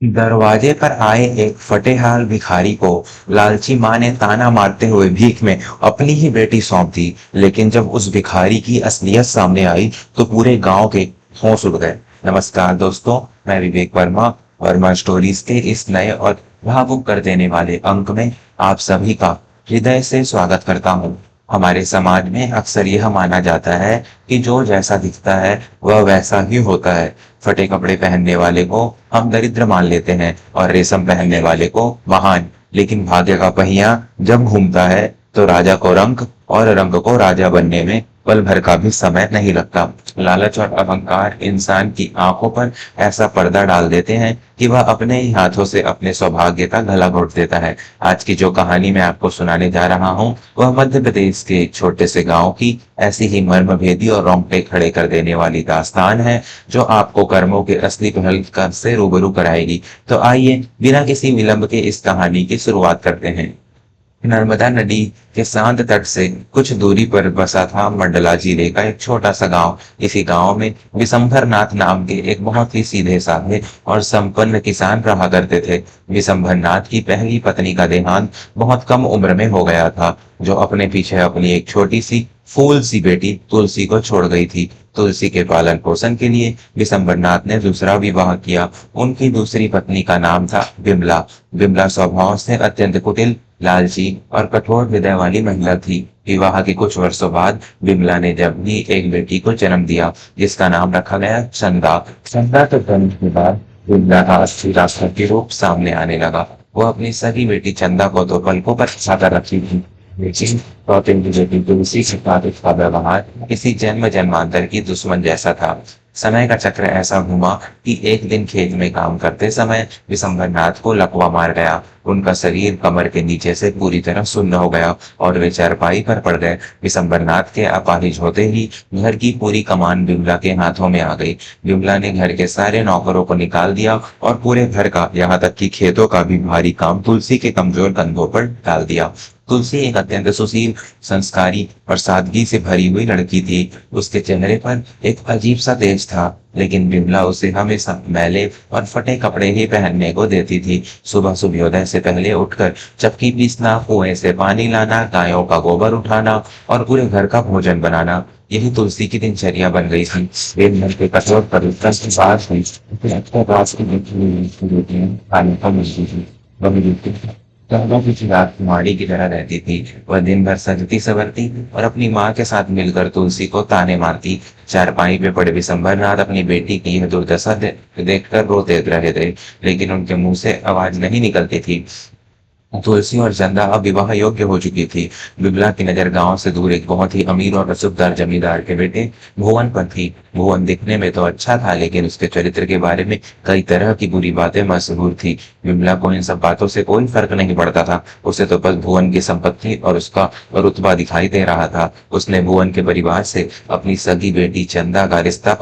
दरवाजे पर आए एक फटेहाल भिखारी को लालची माँ ने ताना मारते हुए भीख में अपनी ही बेटी सौंप दी। लेकिन जब उस भिखारी की असलियत सामने आई तो पूरे गांव के होश उड़ गए। नमस्कार दोस्तों, मैं विवेक वर्मा। वर्मा स्टोरीज के इस नए और भावुक कर देने वाले अंक में आप सभी का हृदय से स्वागत करता हूँ। हमारे समाज में अक्सर यह माना जाता है कि जो जैसा दिखता है वह वैसा ही होता है। फटे कपड़े पहनने वाले को हम दरिद्र मान लेते हैं और रेशम पहनने वाले को महान। लेकिन भाग्य का पहिया जब घूमता है तो राजा को रंक और रंग को राजा बनने में पल भर का भी समय नहीं लगता। लालच और अहंकार इंसान की आंखों पर ऐसा पर्दा डाल देते हैं कि वह अपने ही हाथों से अपने सौभाग्य का गला घोट देता है। आज की जो कहानी मैं आपको सुनाने जा रहा हूँ वह मध्य प्रदेश के एक छोटे से गांव की ऐसी ही मर्मभेदी और रोंगटे खड़े कर देने वाली दास्तान है जो आपको कर्मों के असली पहलू से रूबरू कराएगी। तो आइए बिना किसी विलंब के इस कहानी की शुरुआत करते हैं। नर्मदा नदी के शांत तट से कुछ दूरी पर बसा था मंडला जिले का एक छोटा सा गांव। इसी गांव में विशंभर नाथ नाम के एक बहुत ही सीधे साधे और संपन्न किसान रहा करते थे। विशंभर नाथ की पहली पत्नी का देहांत बहुत कम उम्र में हो गया था, जो अपने पीछे अपनी एक छोटी सी फूल सी बेटी तुलसी को छोड़ गई थी। तुलसी के पालन पोषण के लिए विशंभर नाथ ने दूसरा विवाह किया। उनकी दूसरी पत्नी का नाम था विमला। विमला स्वभाव से अत्यंत कुटिल, लालची और कठोर हृदय वाली महिला थी। विवाह के कुछ वर्षों बाद विमला ने जब भी एक बेटी को जन्म दिया जिसका नाम रखा गया चंदा। चंदा के जन्म के बाद विमला का असली रास्ता के रूप सामने आने लगा। वो अपनी सगी बेटी चंदा को तो पलकों पर छाकर रखी थी, लेकिन सौतेली की बेटी तुलसी के साथ उसका व्यवहार किसी जन्म जन्मांतर की दुश्मन जैसा था। समय का चक्र ऐसा घूमा कि एक दिन खेत में काम करते समय विशंभर नाथ को लकवा मार गया। उनका शरीर कमर के नीचे से पूरी तरह सुन्न हो गया और वे चारपाई पर पड़ गए। विशंभर नाथ के अपाहिज होते ही घर की पूरी कमान विमला के हाथों में आ गई। विमला ने घर के सारे नौकरों को निकाल दिया और पूरे घर का, यहाँ तक कि खेतों का भी भारी काम तुलसी के कमजोर कंधों पर डाल दिया। तुलसी एक अत्यंत सुशील, संस्कारी और सादगी से भरी हुई लड़की थी। उसके चेहरे पर एक अजीब सा तेज था, लेकिन विमला उसे हमेशा मैले और फटे कपड़े ही पहनने को देती थी। सुबह सूर्योदय से पहले उठकर चक्की पीसना, कुएं से पानी लाना, गायों का गोबर उठाना और पूरे घर का भोजन बनाना, यही तुलसी की दिनचर्या बन गई थी। दिन भर के कठोर परिश्रम के बाद भी उसे अक्सर रात की रोटियां खाने को मिलती थी। वही पहलों की चिराग कुमारी की तरह रहती थी। वह दिन भर सजती संवरती और अपनी माँ के साथ मिलकर तुलसी को ताने मारती। चारपाई पे पड़े विशंभर नाथ अपनी बेटी की यह दुर्दशा देखकर रोते रहे थे, लेकिन उनके मुंह से आवाज नहीं निकलती थी। तुलसी और चंदा अब विवाह योग्य हो चुकी थी। विमला की नजर गांव से दूर एक बहुत ही अमीर और रसूखदार जमींदार के बेटे भुवन पर थी। भुवन दिखने में तो अच्छा था, लेकिन उसके चरित्र के बारे में कई तरह की बुरी बातें मशहूर थी। विमला को इन सब बातों से कोई फर्क नहीं पड़ता था। उसे तो बस भुवन की संपत्ति और उसका रुतबा दिखाई दे रहा था। उसने भुवन के परिवार से अपनी सगी बेटी चंदा का रिश्ता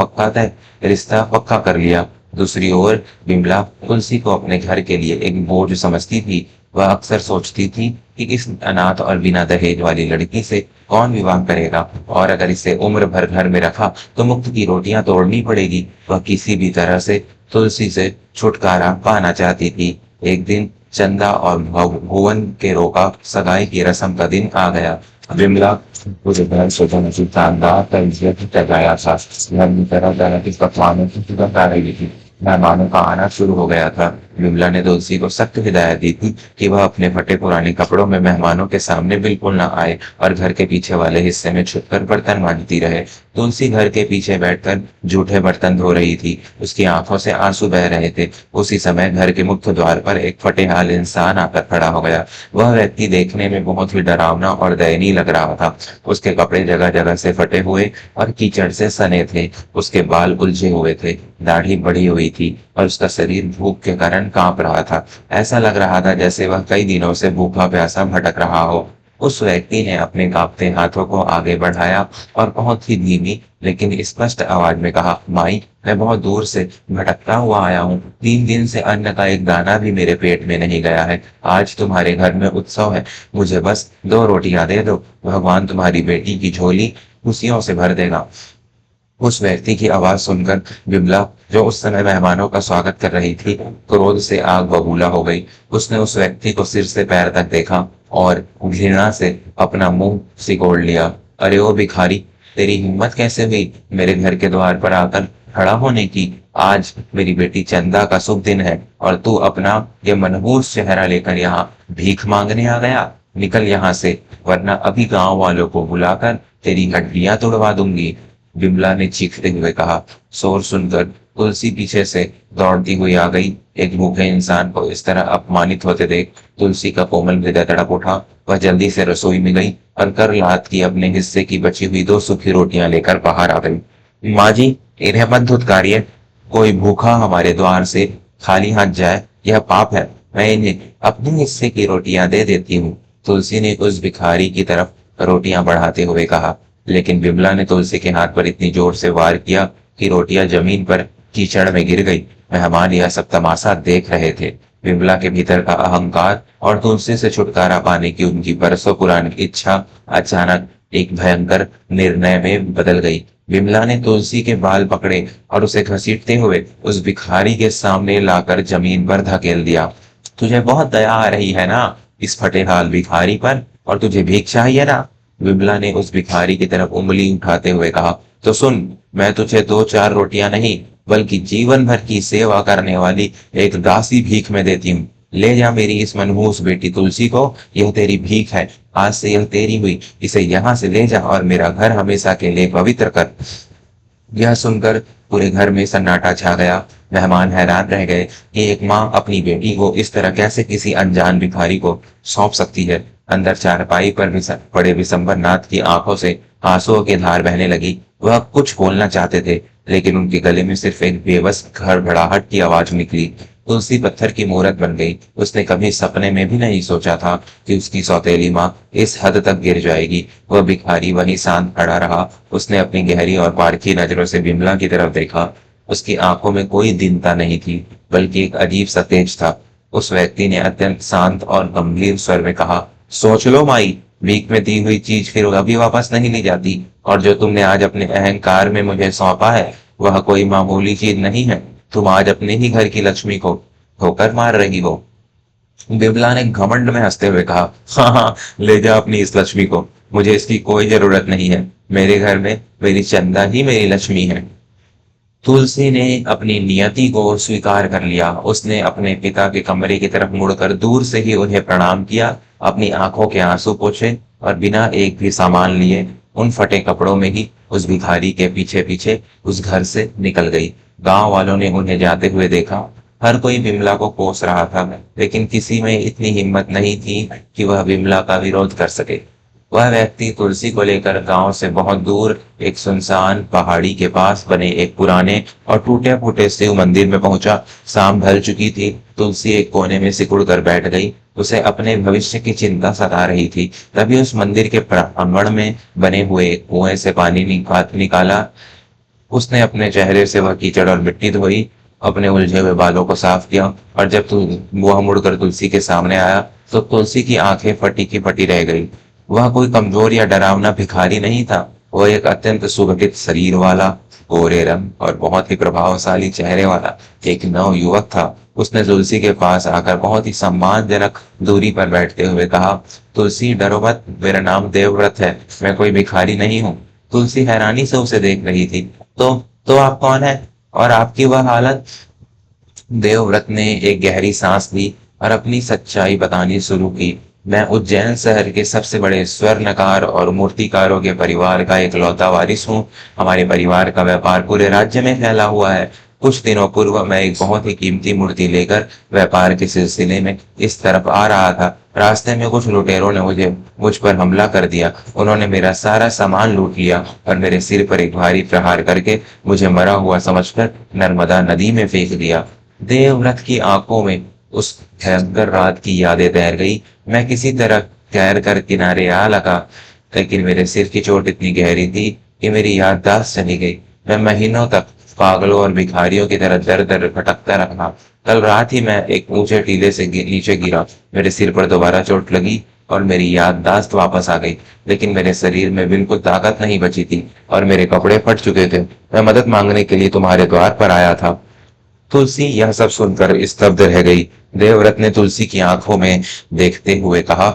पक्का कर लिया। दूसरी ओर विमला तुलसी को अपने घर के लिए एक बोझ समझती थी। वह अक्सर सोचती थी कि इस अनाथ और बिना दहेज वाली लड़की से कौन विवाह करेगा, और अगर इसे उम्र भर घर में रखा तो मुफ्त की रोटियां तोड़नी पड़ेगी। वह किसी भी तरह से तुलसी से छुटकारा पाना चाहती थी। एक दिन चंदा और भुवन के रोका सगाई की रस्म का दिन आ गया। विमला पूरे घर से शानदार तरीके से सजाया था। घर में तरह तरह के पकवानों की सुगंध आ रही थी। मेहमानों का आना शुरू हो गया था। विमला ने तुलसी को सख्त हिदायत दी थी कि वह अपने फटे पुराने कपड़ों में मेहमानों के सामने बिल्कुल ना आए और घर के पीछे वाले हिस्से में छुपकर बर्तन मांजती रहे। तुलसी घर के पीछे बैठकर जूठे बर्तन धो रही थी। उसकी आंखों से आंसू बह रहे थे। उसी समय घर के मुख्य द्वार पर एक फटेहाल इंसान आकर खड़ा हो गया। वह व्यक्ति देखने में बहुत ही डरावना और दयनीय लग रहा था। उसके कपड़े जगह जगह से फटे हुए और कीचड़ से सने थे। उसके बाल उलझे हुए थे, दाढ़ी बढ़ी हुई थी और उसका शरीर भूख के कारण कांप रहा था। ऐसा लग रहा था जैसे वह कई दिनों से भूखा प्यासा भटक रहा हो। उस व्यक्ति ने अपने कांपते हाथों को आगे बढ़ाया और बहुत ही धीमी लेकिन स्पष्ट आवाज में कहा, माई, मैं बहुत दूर से भटकता हुआ आया हूँ। 3 दिन से अन्न का एक दाना भी मेरे पेट में नहीं गया है। आज तुम्हारे घर में उत्सव है, मुझे बस 2 रोटियां दे दो। भगवान तुम्हारी बेटी की झोली खुशियों से भर देगा। उस व्यक्ति की आवाज सुनकर विमला, जो उस समय मेहमानों का स्वागत कर रही थी, क्रोध से आग बबूला हो गई। उसने उस व्यक्ति को सिर से पैर तक देखा और घृणा से अपना मुंह सिकोड़ लिया। अरे ओ भिखारी, तेरी हिम्मत कैसे हुई मेरे घर के द्वार पर आकर खड़ा होने की? आज मेरी बेटी चंदा का शुभ दिन है और तू अपना ये मनहूस चेहरा लेकर यहाँ भीख मांगने आ गया। निकल यहाँ से, वरना अभी गांव वालों को बुलाकर तेरी हड्डियां तोड़वा दूंगी। विमला ने चीखते हुए कहा। शोर सुनकर तुलसी पीछे से दौड़ती हुई आ गई। एक भूखे इंसान को इस तरह अपमानित होते देख तुलसी का कोमल हृदय तड़प उठा। वह जल्दी से रसोई में गई और कर लात की अपने हिस्से की बची हुई 2 सूखी रोटियां लेकर बाहर आ गई। माँ जी, इन्हें मत धुतकारिए। कोई भूखा हमारे द्वार से खाली हाथ जाए, यह पाप है। मैं इन्हें अपने हिस्से की रोटियां दे देती हूँ। तुलसी ने उस भिखारी की तरफ रोटियां बढ़ाते हुए कहा, लेकिन विमला ने तुलसी के हाथ पर इतनी जोर से वार किया कि रोटियां जमीन पर कीचड़ में गिर गई। मेहमान यह सब तमाशा देख रहे थे। विमला के भीतर का अहंकार और तुलसी से छुटकारा पाने की उनकी बरसों पुरानी इच्छा अचानक एक भयंकर निर्णय में बदल गई। विमला ने तुलसी के बाल पकड़े और उसे घसीटते हुए उस भिखारी के सामने लाकर जमीन पर धकेल दिया। तुझे बहुत दया आ रही है ना इस फटेहाल भिखारी पर, और तुझे भीख चाहिए ना? विमला ने उस भिखारी की तरफ उंगली उठाते हुए कहा। तो सुन, मैं तुझे 2-4 रोटियां नहीं बल्कि जीवन भर की सेवा करने वाली एक दासी भीख में देती हूँ। ले जा मेरी इस मनहूस बेटी तुलसी को, यह तेरी भीख है। आज से यह तेरी हुई। इसे यहाँ से ले जा और मेरा घर हमेशा के लिए पवित्र कर। यह सुनकर पूरे घर में सन्नाटा छा गया। मेहमान हैरान रह गए कि एक माँ अपनी बेटी को इस तरह कैसे किसी अनजान भिखारी को सौंप सकती है। अंदर चारपाई पर पड़े विशंबर नाथ की आंखों से आंसुओं की धार बहने लगी। वह कुछ बोलना चाहते थे, लेकिन उनके गले में सिर्फ एक बेबस घड़घड़ाहट की आवाज निकली। तुलसी पत्थर की मूरत बन गई। उसने कभी सपने में भी नहीं सोचा था कि उसकी सौतेली माँ इस हद तक गिर जाएगी। वह भिखारी वहीं शांत खड़ा रहा। उसने अपनी गहरी और पारखी नजरों से विमला की तरफ देखा। उसकी आंखों में कोई दीनता नहीं थी, बल्कि एक अजीब सा तेज था। उस व्यक्ति ने अत्यंत शांत और गंभीर स्वर में कहा, सोच लो माई, भीख में दी हुई चीज फिर कभी वापस नहीं ली जाती, और जो तुमने आज अपने अहंकार में मुझे सौंपा है वह कोई मामूली चीज नहीं है। तुम आज अपने ही घर की लक्ष्मी को ठोकर मार रही हो। बिमला ने घमंड में हंसते हुए कहा, हाँ हाँ, ले जा अपनी इस लक्ष्मी को। मुझे इसकी कोई जरूरत नहीं है। मेरे घर में मेरी चंदा ही मेरी लक्ष्मी है। तुलसी ने अपनी नियति को स्वीकार कर लिया। उसने अपने पिता के कमरे की तरफ मुड़कर दूर से ही उन्हें प्रणाम किया, अपनी आंखों के आंसू पोंछे और बिना एक भी सामान लिए उन फटे कपड़ों में ही उस भिखारी के पीछे पीछे उस घर से निकल गई। गांव वालों ने उन्हें जाते हुए देखा। हर कोई विमला को कोस रहा था, लेकिन किसी में इतनी हिम्मत नहीं थी कि वह विमला का विरोध कर सके। वह व्यक्ति तुलसी को लेकर गांव से बहुत दूर एक सुनसान पहाड़ी के पास बने एक पुराने और टूटे फूटे शिव मंदिर में पहुंचा। शाम ढल चुकी थी। तुलसी एक कोने में सिकुड़ कर बैठ गई। उसे अपने भविष्य की चिंता सता रही थी। तभी उस मंदिर के प्रांगण में बने हुए एक कुएं से पानी निकाला। उसने अपने चेहरे से वह कीचड़ और मिट्टी धोई, अपने उलझे हुए बालों को साफ किया, और जब वह मुड़कर तुलसी के सामने आया तो तुलसी की आंखें फटी की फटी रह गई। वह कोई कमजोर या डरावना भिखारी नहीं था। वह एक अत्यंत सुगठित शरीर वाला, गोरे रंग और बहुत ही प्रभावशाली चेहरे वाला एक नव युवक था। उसने तुलसी के पास आकर बहुत ही सम्मानजनक दूरी पर बैठते हुए कहा, तुलसी डरो मत, मेरा नाम देवव्रत है, मैं कोई भिखारी नहीं हूँ। तुलसी हैरानी से उसे देख रही थी। तो आप कौन है और आपकी वह हालत? देवव्रत ने एक गहरी सांस ली और अपनी सच्चाई बतानी शुरू की। मैं उज्जैन शहर के सबसे बड़े स्वर्णकार और मूर्तिकारों के परिवार का एक लौता वारिस हूँ। हमारे परिवार का व्यापार पूरे राज्य में फैला हुआ है। कुछ दिनों पूर्व मैं एक बहुत ही कीमती मूर्ति लेकर व्यापार के सिलसिले में इस तरफ आ रहा था। रास्ते में कुछ लुटेरों ने मुझ पर हमला कर दिया। उन्होंने मेरा सारा सामान लूट लिया और मेरे सिर पर एक भारी प्रहार करके मुझे मरा हुआ समझकर नर्मदा नदी में फेंक दिया। देवव्रत की आंखों में उस भयंकर रात की यादें तैर गई। मैं किसी तरह तैर कर किनारे आ लगा, लेकिन मेरे सिर की चोट इतनी गहरी थी कि मेरी याददाश्त चली गई। मैं महीनों तक पागलों और भिखारियों की तरह दर दर भटकता रहा। कल रात ही मैं एक ऊंचे टीले से नीचे गिरा। मेरे सिर पर दोबारा चोट लगी और मेरी याददाश्त वापस आ गई। लेकिन मेरे शरीर में बिल्कुल ताकत नहीं बची थी और मेरे कपड़े फट चुके थे। मैं मदद मांगने के लिए तुम्हारे द्वार पर आया था। तुलसी यह सब सुनकर स्तब्ध रह गई। देवव्रत ने तुलसी की आंखों में देखते हुए कहा,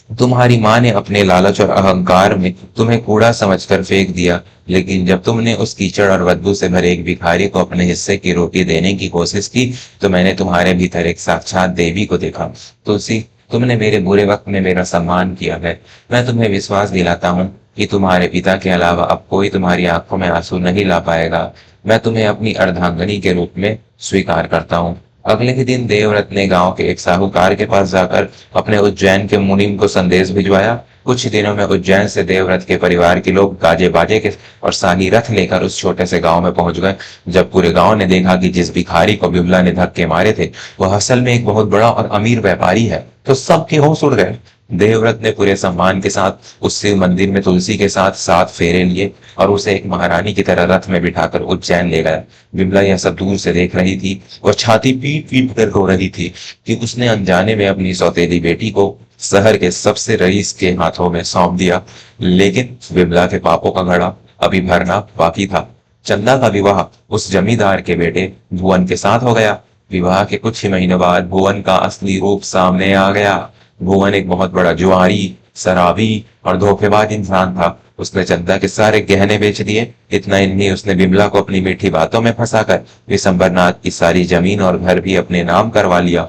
तुम्हारी माँ ने अपने लालच और अहंकार में तुम्हें कूड़ा समझकर फेंक दिया, लेकिन जब तुमने उस कीचड़ और बदबू से भरे एक भिखारी को अपने हिस्से की रोटी देने की कोशिश की, तो मैंने तुम्हारे भीतर एक साक्षात देवी को देखा। तुलसी, तुमने मेरे बुरे वक्त में मेरा सम्मान किया है। मैं तुम्हें विश्वास दिलाता हूँ कि तुम्हारे पिता के अलावा अब कोई तुम्हारी आंखों में आंसू नहीं ला पाएगा। मैं तुम्हें अपनी अर्धांगनी के रूप में स्वीकार करता हूँ। अगले ही दिन देवव्रत ने गांव के एक साहूकार के पास जाकर अपने उज्जैन के मुनीम को संदेश भिजवाया। कुछ ही दिनों में उज्जैन से देवव्रत के परिवार के लोग गाजे बाजे के और शाही रथ लेकर उस छोटे से गांव में पहुंच गए। जब पूरे गांव ने देखा कि जिस भिखारी को बिमला ने धक्के मारे थे वह असल में एक बहुत बड़ा और अमीर व्यापारी है, तो सबके होश उड़ गए। देवव्रत ने पूरे सम्मान के साथ उस शिव मंदिर में तुलसी के साथ 7 फेरे लिए और उसे एक महारानी की तरह रथ में बिठाकर उज्जैन ले गया। बिमला यह सब दूर से देख रही थी और छाती पीट पीट कर रो रही थी कि उसने अनजाने में अपनी सौतेली बेटी को शहर के सबसे रईस के हाथों में सौंप दिया। लेकिन बिमला के पापों का घड़ा अभी भरना बाकी था। चंदा का विवाह उस जमींदार के बेटे भुवन के साथ हो गया। विवाह के कुछ ही महीनों बाद भुवन का असली रूप सामने आ गया। भुवन एक बहुत बड़ा जुआरी, शराबी और धोखेबाज इंसान था। उसने चंदा के सारे गहने बेच दिए। इतना ही नहीं, उसने बिमला को अपनी मीठी बातों में फंसाकर विशंबरनाथ की सारी जमीन और घर भी अपने नाम करवा लिया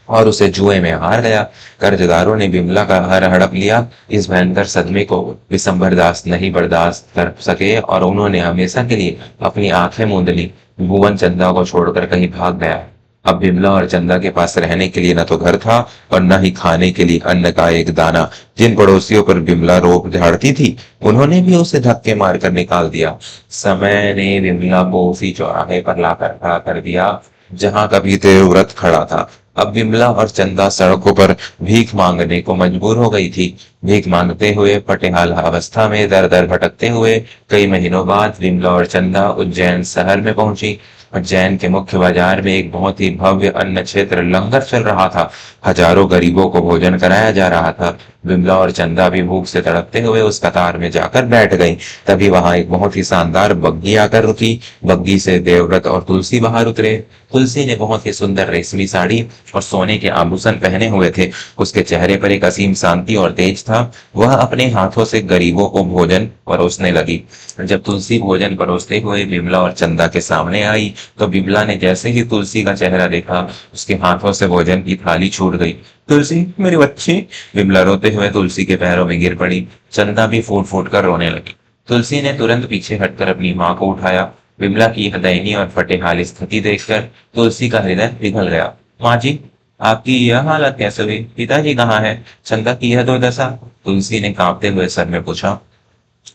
और उसे जुए में हार गया। कर्जदारों ने बिमला का घर हड़प लिया। इस भयंकर सदमे को विशंबर दास नहीं बर्दाश्त कर सके और उन्होंने हमेशा के लिए अपनी आंखें मूंद ली। भुवन चंदा को छोड़कर कहीं भाग गया। अब बिमला और चंदा के पास रहने के लिए न तो घर था और न ही खाने के लिए अन्न का एक दाना। जिन पड़ोसियों पर बिमला रोब झाड़ती थी उन्होंने भी उसे धक्के मारकर निकाल दिया। समय ने बिमला को उसी चौराहे पर लाकर खड़ा कर दिया जहां कभी देवव्रत खड़ा था। अब बिमला और चंदा सड़कों पर भीख मांगने को मजबूर हो गई थी। भीख मांगते हुए पटेहाल अवस्था में दर दर भटकते हुए कई महीनों बाद बिमला और चंदा उज्जैन शहर में पहुंची। उज्जैन के मुख्य बाजार में एक बहुत ही भव्य अन्न क्षेत्र लंगर चल रहा था। हजारों गरीबों को भोजन कराया जा रहा था। बिमला और चंदा भी भूख से तड़पते हुए उस कतार में जाकर बैठ गईं। तभी वहां एक बहुत ही शानदार बग्घी आकर रुकी। बग्घी से देवव्रत और तुलसी बाहर उतरे। तुलसी ने बहुत ही सुंदर रेशमी साड़ी और सोने के आभूषण पहने हुए थे। उसके चेहरे पर एक असीम शांति और तेज था। वह अपने हाथों से गरीबों को भोजन परोसने लगी। जब तुलसी भोजन परोसते हुए बिमला और चंदा के सामने आई तो बिमला ने जैसे ही तुलसी का चेहरा देखा उसके हाथों से भोजन की थाली छूट गई। तुलसी, मेरी बच्ची। बिमला रोते हुए तुलसी के पैरों में गिर पड़ी। चंदा भी फूट फूट कर रोने लगी। तुलसी ने तुरंत पीछे हटकर अपनी माँ को उठाया। बिमला की यह दयनीय और फटेहाल स्थिति देखकर तुलसी का हृदय पिघल गया। माँ जी, आपकी यह हालत कैसे हुई? पिताजी कहाँ है? चंदा की यह दुर्दशा? तुलसी ने कांपते हुए सर में पूछा।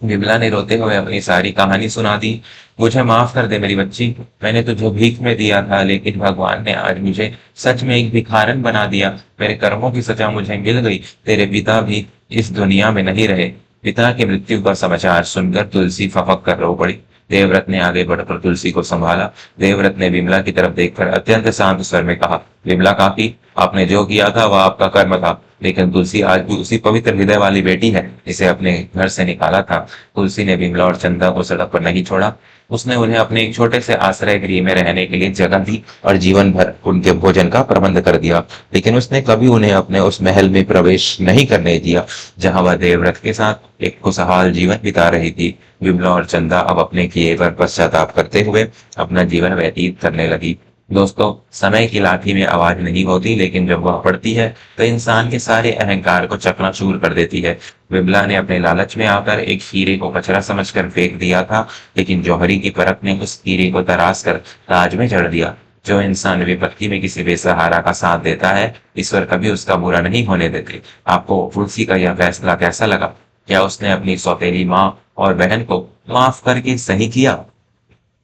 बिमला ने रोते हुए अपनी सारी कहानी सुना दी। मुझे माफ कर दे मेरी बच्ची। मैंने तुझे भीख में दिया था, लेकिन भगवान ने आज मुझे सच में एक भिखारन बना दिया। मेरे कर्मों की सजा मुझे मिल गई। तेरे पिता भी इस दुनिया में नहीं रहे। पिता की मृत्यु का समाचार सुनकर तुलसी फफक कर रो पड़ी। देवव्रत ने आगे बढ़कर तुलसी को संभाला। देवव्रत ने बिमला की तरफ देखकर अत्यंत शांत स्वर में कहा, बिमला काकी, आपने जो किया था वह आपका कर्म था, लेकिन तुलसी आज भी उसी पवित्र हृदय वाली बेटी है जिसे अपने घर से निकाला था। तुलसी ने बिमला और चंदा को सड़क पर नहीं छोड़ा। उसने उन्हें अपने एक छोटे से आश्रय गृह में रहने के लिए जगह दी और जीवन भर उनके भोजन का प्रबंध कर दिया। लेकिन उसने कभी उन्हें अपने उस महल में प्रवेश नहीं करने दिया जहां वह देवव्रत के साथ एक खुशहाल जीवन बिता रही थी। बिमला और चंदा अब अपने किए पर पश्चाताप करते हुए अपना जीवन व्यतीत करने लगी। दोस्तों, समय की लाठी में आवाज नहीं होती, लेकिन जब वह पड़ती है तो इंसान के सारे अहंकार को चकनाचूर कर देती है। बिमला ने अपने लालच में आकर एक हीरे को कचरा समझकर फेंक दिया था, लेकिन जौहरी की परख ने उस हीरे को तराश कर ताज में जड़ दिया। जो इंसान विपत्ति में किसी बेसहारा का साथ देता है, ईश्वर कभी उसका बुरा नहीं होने देते। आपको तुलसी का यह फैसला कैसा लगा? क्या उसने अपनी सौतेली माँ और बहन को माफ करके सही किया?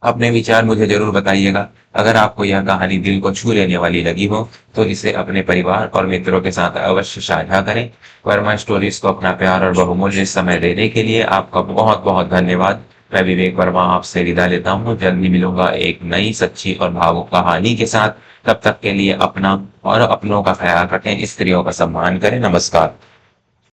अपने विचार मुझे जरूर बताइएगा। अगर आपको यह कहानी दिल को छू लेने वाली लगी हो तो इसे अपने परिवार और मित्रों के साथ अवश्य साझा करें। वर्मा स्टोरीज को अपना प्यार और बहुमूल्य समय देने के लिए आपका बहुत बहुत धन्यवाद। मैं विवेक वर्मा आपसे विदा लेता हूँ। जल्दी मिलूंगा एक नई सच्ची और भावुक कहानी के साथ। तब तक के लिए अपना और अपनों का ख्याल रखें, स्त्रियों का सम्मान करें। नमस्कार।